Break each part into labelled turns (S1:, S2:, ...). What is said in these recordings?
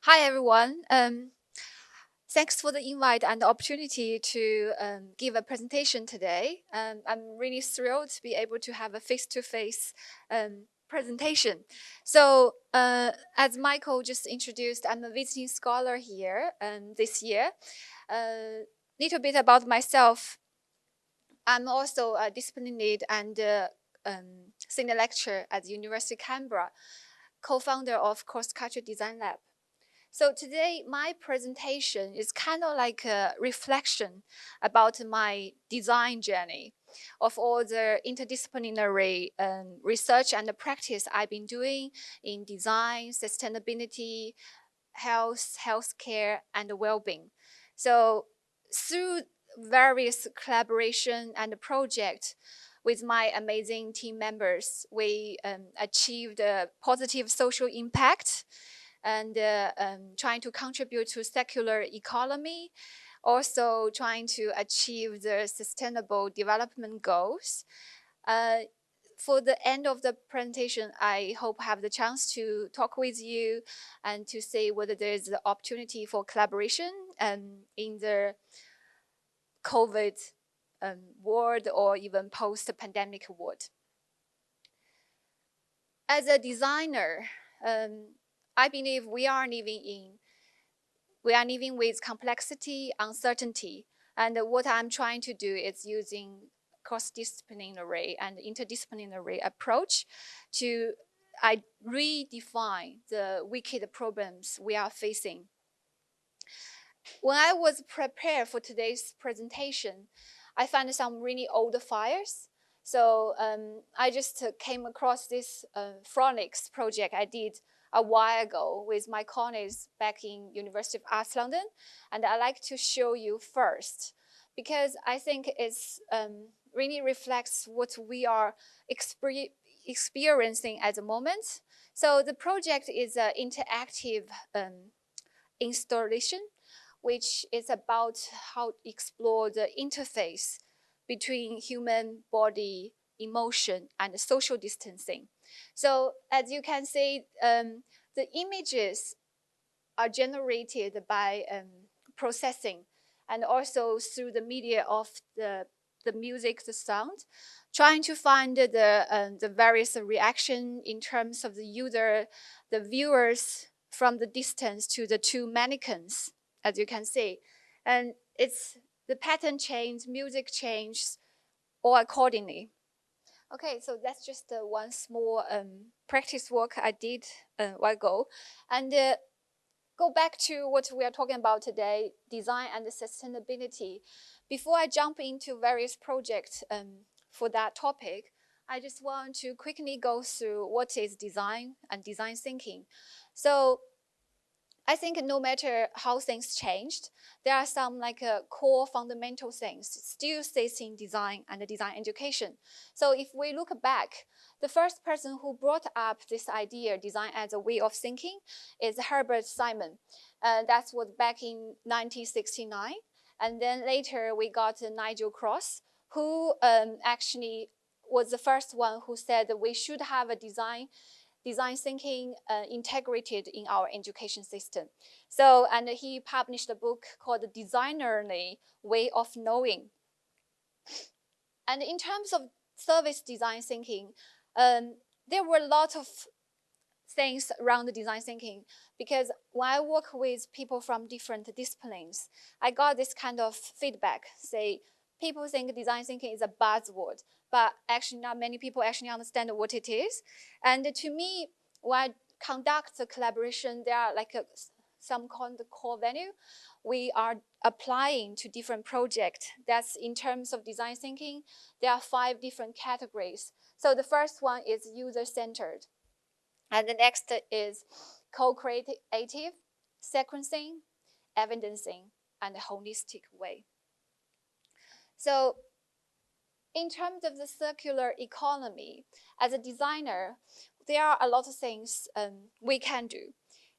S1: Hi, everyone. Thanks for the invite and the opportunity to give a presentation today. I'm really thrilled to be able to have a face-to-face presentation. So, as Michael just introduced, I'm a visiting scholar here this year. A little bit about myself. I'm also a discipline lead and senior lecturer at the University of Canberra, co-founder of Cross Cultural Design Lab. So today, my presentation is kind of like a reflection about my design journey of all the interdisciplinary research and the practice I've been doing in design, sustainability, healthcare, and well-being. So through various collaboration and project with my amazing team members, we achieved a positive social impact and trying to contribute to circular economy, also trying to achieve the sustainable development goals. For the end of the presentation, I hope have the chance to talk with you and to see whether there's the opportunity for collaboration in the COVID world or even post-pandemic world. As a designer, I believe we are living with complexity, uncertainty, and what I'm trying to do is using cross-disciplinary and interdisciplinary approach to redefine the wicked problems we are facing. When I was prepared for today's presentation, I found some really old files. So I just came across this phonics project I did a while ago with my colleagues back in University of Arts London, and I'd like to show you first because I think it's really reflects what we are experiencing at the moment. So the project is an interactive installation, which is about how to explore the interface between human body, emotion, and social distancing. So as you can see, the images are generated by processing and also through the media of the music, the sound, trying to find the various reaction in terms of the user, the viewers from the distance to the two mannequins, as you can see. And it's the pattern change, music changes, all accordingly. Okay, so that's just one small practice work I did a while ago. And go back to what we are talking about today, design and sustainability. Before I jump into various projects for that topic, I just want to quickly go through what is design and design thinking. So I think no matter how things changed, there are some core fundamental things still stays in design and design education. So if we look back, the first person who brought up this idea, design as a way of thinking, is Herbert Simon. That's what back in 1969. And then later we got Nigel Cross, who actually was the first one who said that we should have a design thinking integrated in our education system. So, and he published a book called The Designerly Way of Knowing. And in terms of service design thinking, there were a lot of things around the design thinking because when I work with people from different disciplines, I got this kind of feedback, say, people think design thinking is a buzzword, but actually not many people actually understand what it is. And to me, when I conduct the collaboration, there are some kind of core value we are applying to different projects. That's in terms of design thinking, there are 5 different categories. So the first one is user-centered. And the next is co-creative, sequencing, evidencing, and a holistic way. So in terms of the circular economy, as a designer, there are a lot of things we can do.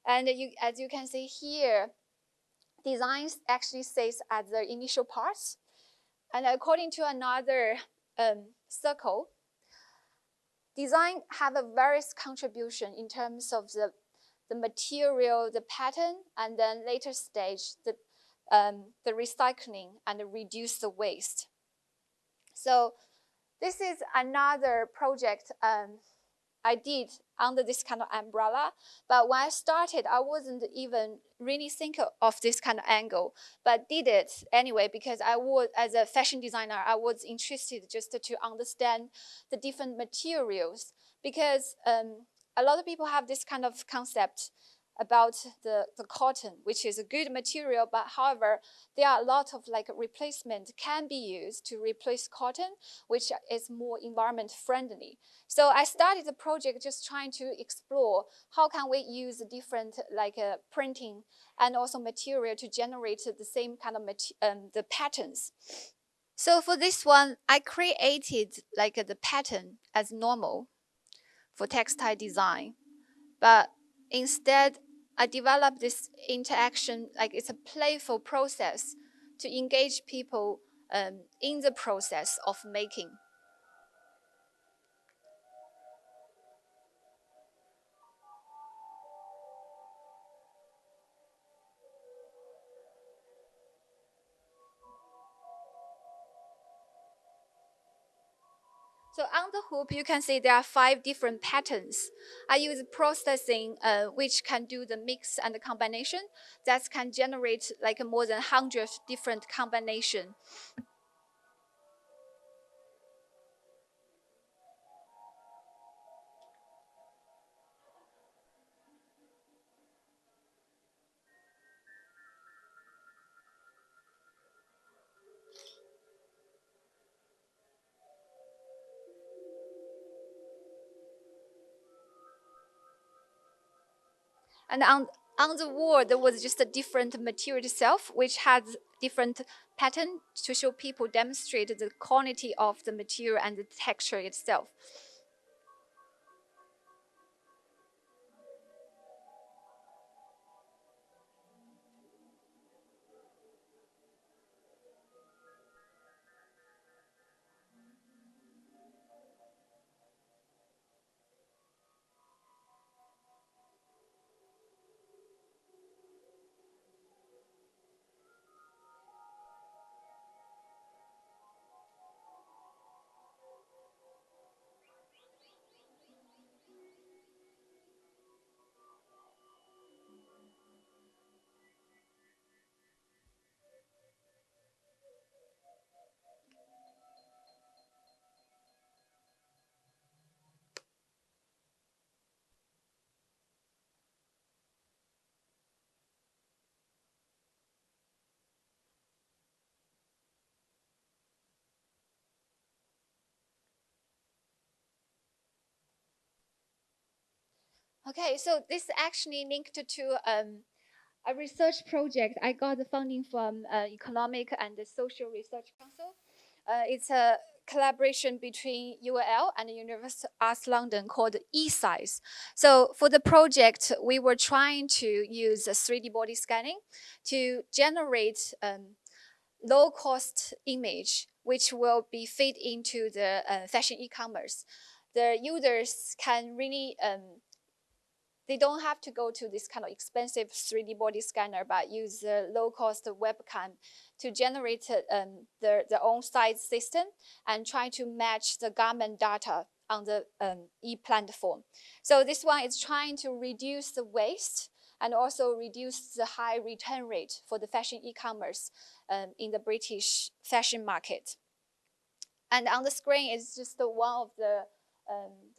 S1: And as you can see here, design actually stays at the initial parts. And according to another circle, design have a various contribution in terms of the the material, the pattern, and then later stage, the recycling and reduce the waste. So this is another project I did under this kind of umbrella. But when I started, I wasn't even really thinking of this kind of angle, but did it anyway because I was, as a fashion designer, I was interested just to understand the different materials, because a lot of people have this kind of concept about the cotton, which is a good material, but however, there are a lot of like replacement can be used to replace cotton, which is more environment friendly. So I started the project just trying to explore how can we use different like printing and also material to generate the same kind of the patterns. So for this one, I created like the pattern as normal for textile design, but instead I developed this interaction, like it's a playful process to engage people in the process of making. So on the hoop, you can see there are 5 different patterns. I use processing, which can do the mix and the combination that can generate like more than 100 different combination. And on the wall, there was just a different material itself, which has different pattern to show people demonstrate the quality of the material and the texture itself. Okay, so this actually linked to a research project. I got the funding from Economic and the Social Research Council. It's a collaboration between UL and the University of Arts London called eSize. So for the project, we were trying to use 3D body scanning to generate low-cost image, which will be fed into the fashion e-commerce. The users can really they don't have to go to this kind of expensive 3D body scanner, but use the low-cost webcam to generate their own size system and try to match the garment data on the e-platform. So this one is trying to reduce the waste and also reduce the high return rate for the fashion e-commerce in the British fashion market. And on the screen is just one of the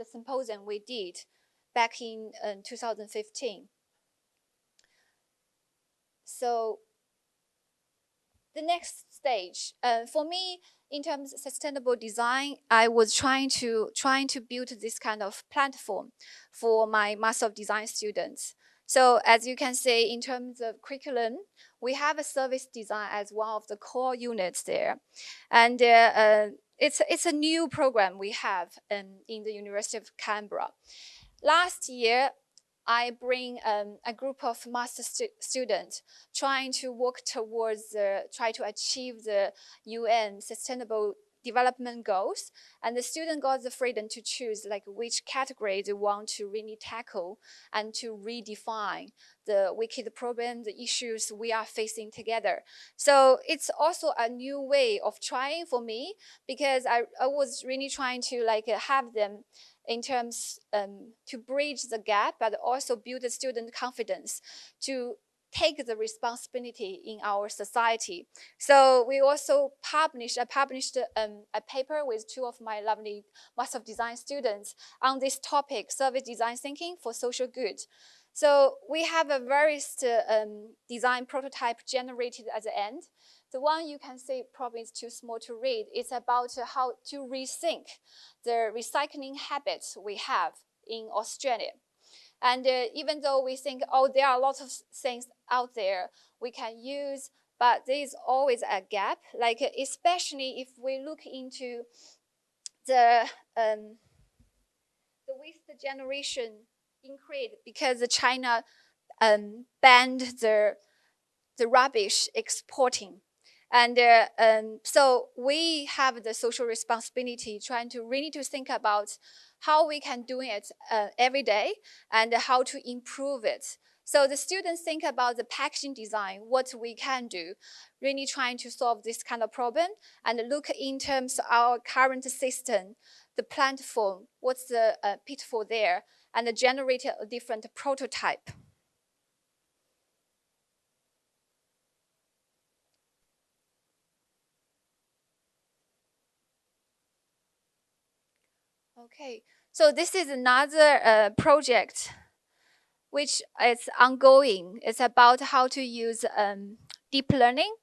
S1: symposium we did back in 2015. So the next stage, for me, in terms of sustainable design, I was trying to build this kind of platform for my Master of Design students. So as you can see, in terms of curriculum, we have a service design as one of the core units there. And it's a new program we have in the University of Canberra. Last year, I bring a group of master students trying to work towards try to achieve the UN Sustainable development goals, and the student got the freedom to choose like which category they want to really tackle and to redefine the wicked problem, the issues we are facing together. So it's also a new way of trying for me, because I was really trying to like have them in terms to bridge the gap, but also build the student confidence to take the responsibility in our society. So we also published a paper with two of my lovely Master of Design students on this topic, service design thinking for social good. So we have a various design prototype generated at the end. The one you can see probably is too small to read. It's about how to rethink the recycling habits we have in Australia. And even though we think, oh, there are a lot of things out there we can use, but there is always a gap. Like especially if we look into the waste generation increased because China banned the rubbish exporting. And so we have the social responsibility trying to really to think about how we can do it every day and how to improve it. So the students think about the packaging design, what we can do, really trying to solve this kind of problem and look in terms of our current system, the platform, what's the pitfall there, and generate a different prototype. Okay, so this is another project which is ongoing. It's about how to use deep learning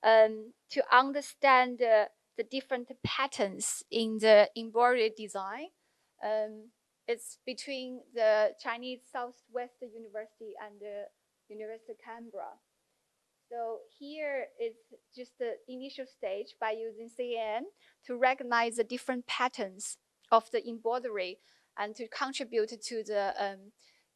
S1: to understand the different patterns in the embroidery design. It's between the Chinese Southwest University and the University of Canberra. So here is just the initial stage by using CAN to recognize the different patterns of the embroidery and to contribute to the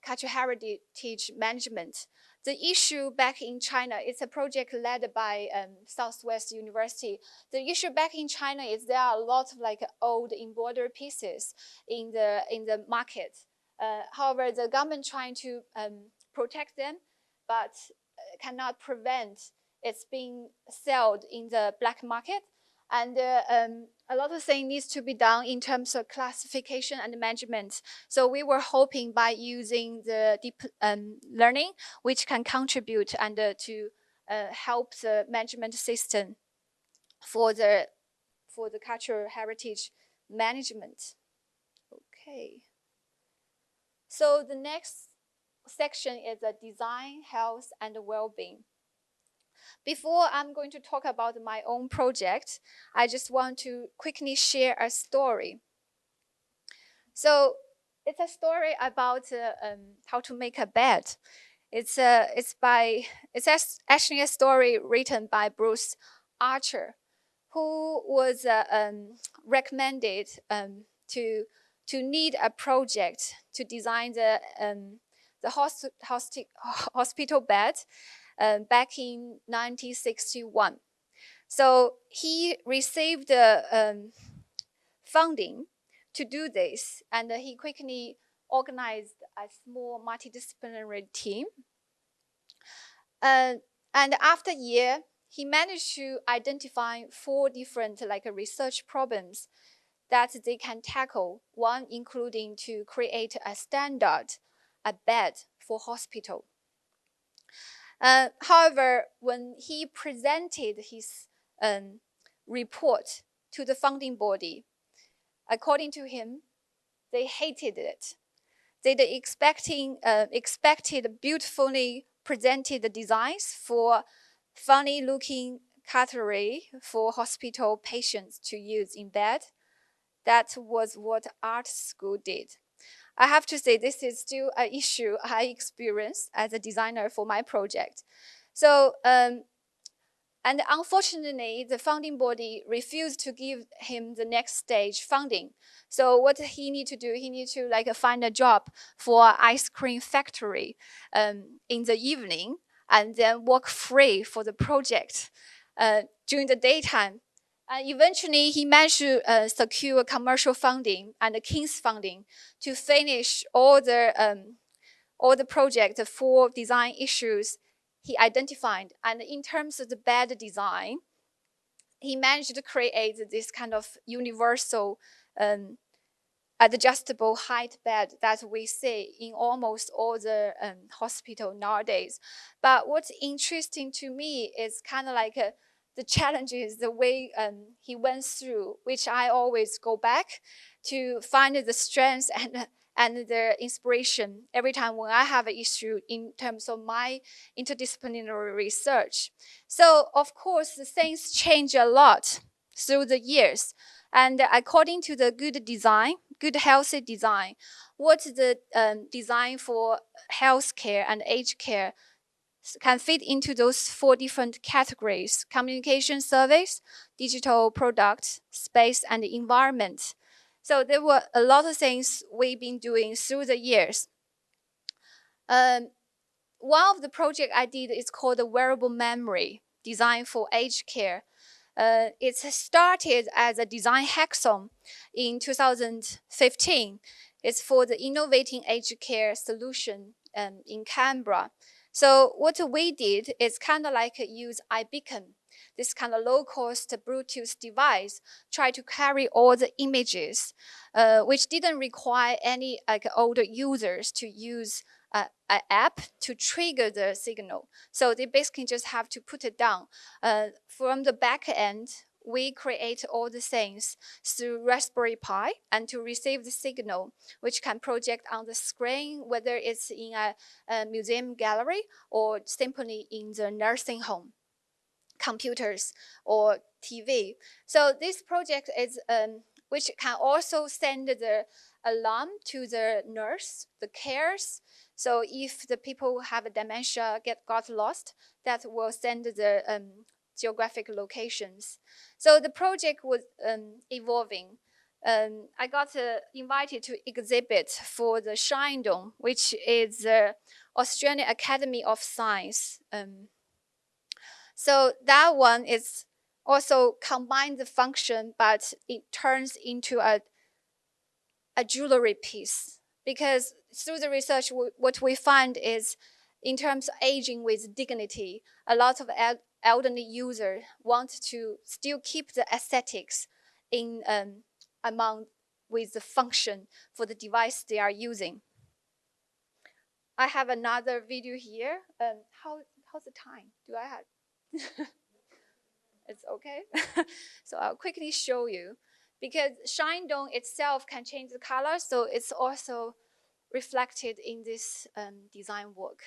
S1: cultural heritage management. The issue back in China, it's a project led by Southwest University. The issue back in China is there are a lot of like old embroidery pieces in the market. However, the government trying to protect them, but cannot prevent it's being sold in the black market. And a lot of things needs to be done in terms of classification and management. So we were hoping by using the deep learning, which can contribute and to help the management system for the cultural heritage management. Okay. So the next section is the design, health, and well-being. Before I'm going to talk about my own project, I just want to quickly share a story. So it's a story about how to make a bed. It's actually a story written by Bruce Archer, who was recommended to need a project to design the hospital bed back in 1961. So he received funding to do this, and he quickly organized a small multidisciplinary team. And after a year, he managed to identify 4 different research problems that they can tackle, one including to create a standard, a bed for hospital. However, when he presented his report to the funding body, according to him, they hated it. They expected beautifully presented designs for funny-looking cutlery for hospital patients to use in bed. That was what art school did. I have to say this is still an issue I experienced as a designer for my project. So, and unfortunately, the funding body refused to give him the next stage funding. So what he need to do, he need to find a job for ice cream factory in the evening and then work free for the project during the daytime. Eventually, he managed to secure commercial funding and the King's funding to finish all the project for design issues he identified. And in terms of the bed design, he managed to create this kind of universal adjustable height bed that we see in almost all the hospital nowadays. But what's interesting to me is kind of like the challenges, the way he went through, which I always go back to find the strengths and the inspiration every time when I have an issue in terms of my interdisciplinary research. So of course, the things change a lot through the years. And according to the good design, good healthy design, what's the design for healthcare and aged care can fit into those 4 different categories: communication service, digital product, space, and environment. So there were a lot of things we've been doing through the years. One of the projects I did is called the wearable memory, designed for aged care. It started as a design hackathon in 2015. It's for the innovating aged care solution in Canberra. So what we did is kind of like use iBeacon, this kind of low-cost Bluetooth device, try to carry all the images, which didn't require any like older users to use an app to trigger the signal. So they basically just have to put it down. From the back end, we create all the things through Raspberry Pi and to receive the signal, which can project on the screen, whether it's in a museum gallery or simply in the nursing home, computers or TV. So this project is which can also send the alarm to the nurse, the cares. So if the people have a dementia got lost, that will send the geographic locations. So the project was evolving. I got invited to exhibit for the Shandong, which is the Australian Academy of Science. So that one is also combines the function, but it turns into a jewelry piece. Because through the research, what we find is, in terms of aging with dignity, a lot of elderly users want to still keep the aesthetics in among with the function for the device they are using. I have another video here. How's the time? Do I have? It's okay. So I'll quickly show you. Because Shandong itself can change the color, so it's also reflected in this design work.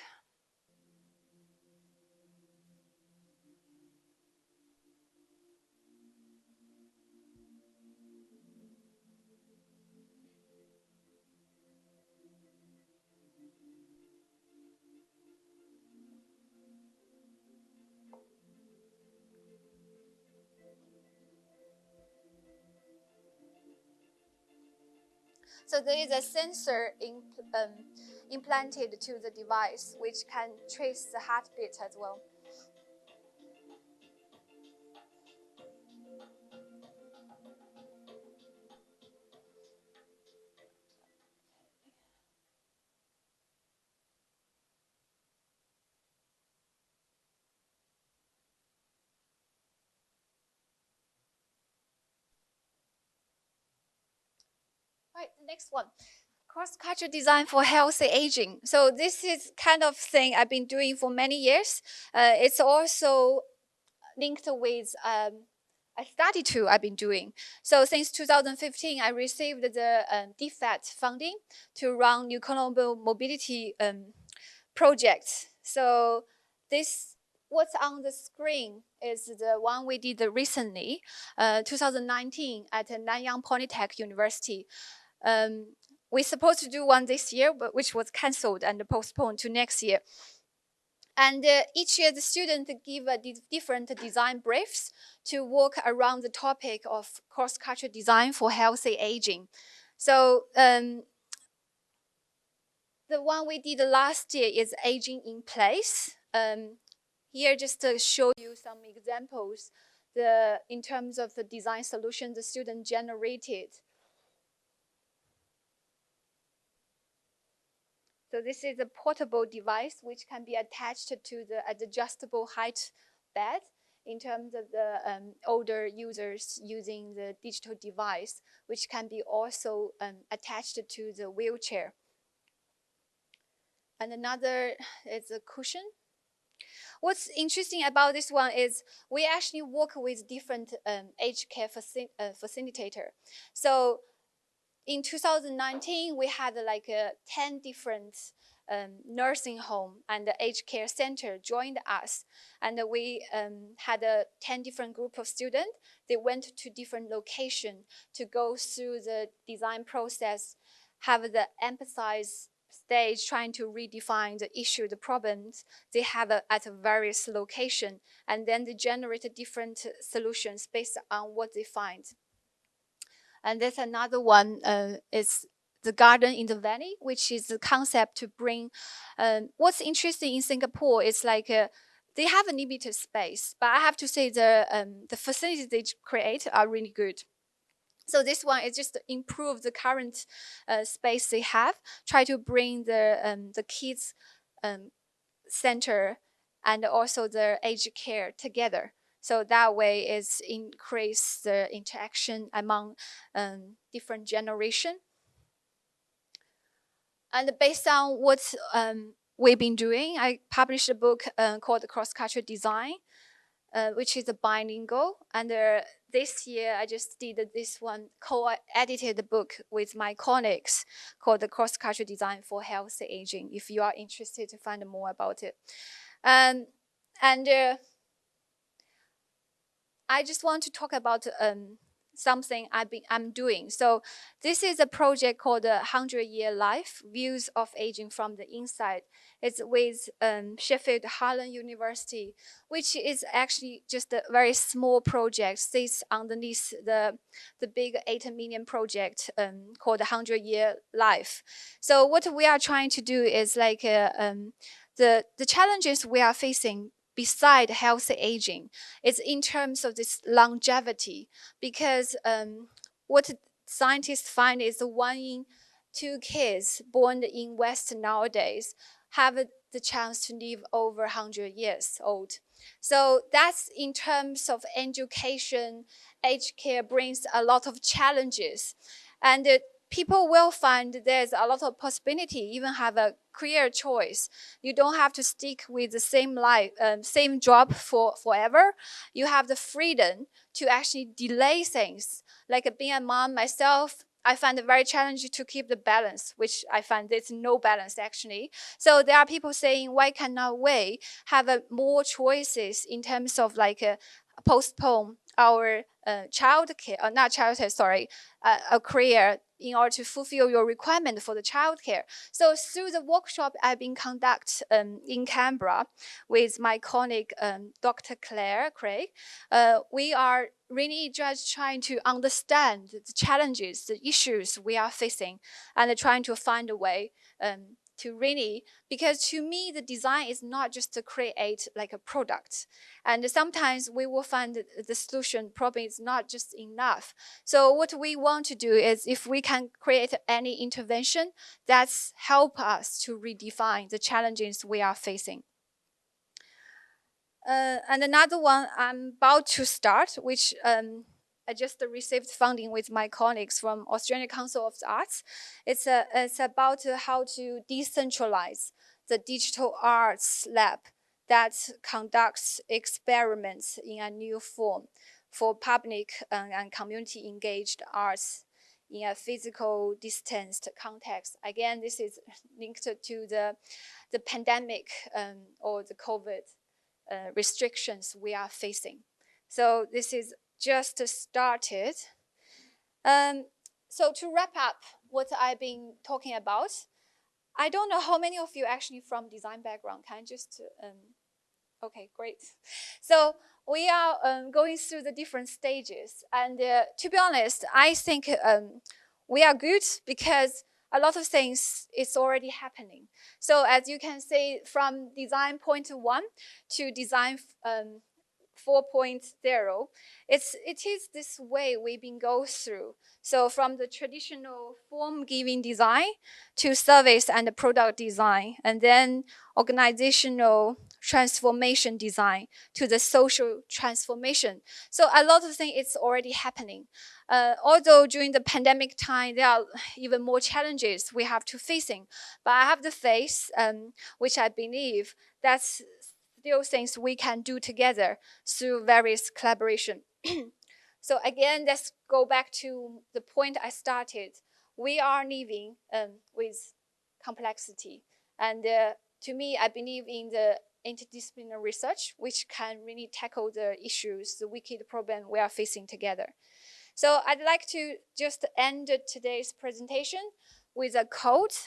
S1: So there is a sensor implanted to the device, which can trace the heartbeat as well. Right, the next one. Cross-cultural design for healthy aging. So this is kind of thing I've been doing for many years. It's also linked with a study tool I've been doing. So since 2015, I received the DFAT funding to run New Colombo mobility projects. So this, what's on the screen is the one we did recently, 2019 at Nanyang Polytech University. We're supposed to do one this year, but which was cancelled and postponed to next year. And each year, the students give different design briefs to work around the topic of cross-cultural design for healthy aging. So the one we did last year is aging in place. Here, just to show you some examples. in terms of the design solution the student generated. So this is a portable device which can be attached to the adjustable height bed in terms of the older users using the digital device, which can be also attached to the wheelchair. And another is a cushion. What's interesting about this one is we actually work with different aged care facilitator. So in 2019, we had like 10 different nursing home and the aged care center joined us. And we had 10 different group of students. They went to different locations to go through the design process, have the empathize stage trying to redefine the issue, the problems they have at a various location, and then they generate different solutions based on what they find. And there's another one is the garden in the valley, which is the concept to bring. What's interesting in Singapore is like they have a limited space, but I have to say the facilities they create are really good. So this one is just to improve the current space they have, try to bring the kids center and also the aged care together. So that way is increase the interaction among different generation. And based on what we've been doing, I published a book called Cross-Cultural Design, which is a bilingual. And this year, I just did this one, co-edited the book with my colleagues called the Cross-Cultural Design for Healthy Aging, if you are interested to find more about it. And I just want to talk about something I'm doing. So this is a project called the 100-Year Life, Views of Aging from the Inside. It's with Sheffield Hallam University, which is actually just a very small project, sits underneath the big 8 million project called 100-Year Life. So what we are trying to do is like the challenges we are facing beside healthy aging, it's in terms of this longevity, because what scientists find is 1 in 2 kids born in West nowadays have the chance to live over 100 years old. So that's in terms of education, aged care brings a lot of challenges. And people will find there's a lot of possibility, even have a career choice. You don't have to stick with the same life, same job forever. You have the freedom to actually delay things. Like being a mom myself, I find it very challenging to keep the balance, which I find there's no balance actually. So there are people saying, why cannot we have more choices in terms of like postpone our a career in order to fulfill your requirement for the childcare. So through the workshop I've been conduct in Canberra with my colleague Dr. Claire Craig, we are really just trying to understand the challenges, the issues we are facing, and trying to find a way to really, because to me the design is not just to create like a product, and sometimes we will find the solution probably is not just enough. So what we want to do is, if we can create any intervention that's help us to redefine the challenges we are facing. And another one I'm about to start, which I just received funding with my colleagues from Australian Council of the Arts. It's about how to decentralize the digital arts lab that conducts experiments in a new form for public and community engaged arts in a physical distanced context. Again, this is linked to the pandemic or the COVID restrictions we are facing. So this is just started. So to wrap up what I've been talking about, I don't know how many of you actually from design background. Can I just, okay, great. So we are going through the different stages. And to be honest, I think we are good because a lot of things is already happening. So as you can see, from design point 1 to design 4.0, it is this way we've been going through. So from the traditional form-giving design to service and product design, and then organizational transformation design to the social transformation. So a lot of things it's already happening. Although during the pandemic time, there are even more challenges we have to facing, but I have the faith, which I believe that's still things we can do together through various collaboration. So again, let's go back to the point I started. We are living with complexity. And to me, I believe in the interdisciplinary research, which can really tackle the issues, the wicked problem we are facing together. So I'd like to just end today's presentation with a quote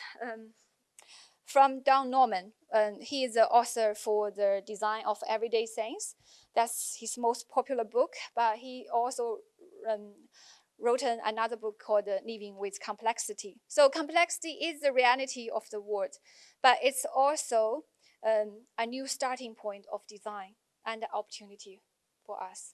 S1: from Don Norman. He is the author for the Design of Everyday Things. That's his most popular book, but he also wrote another book called Living with Complexity. So complexity is the reality of the world, but it's also a new starting point of design and opportunity for us.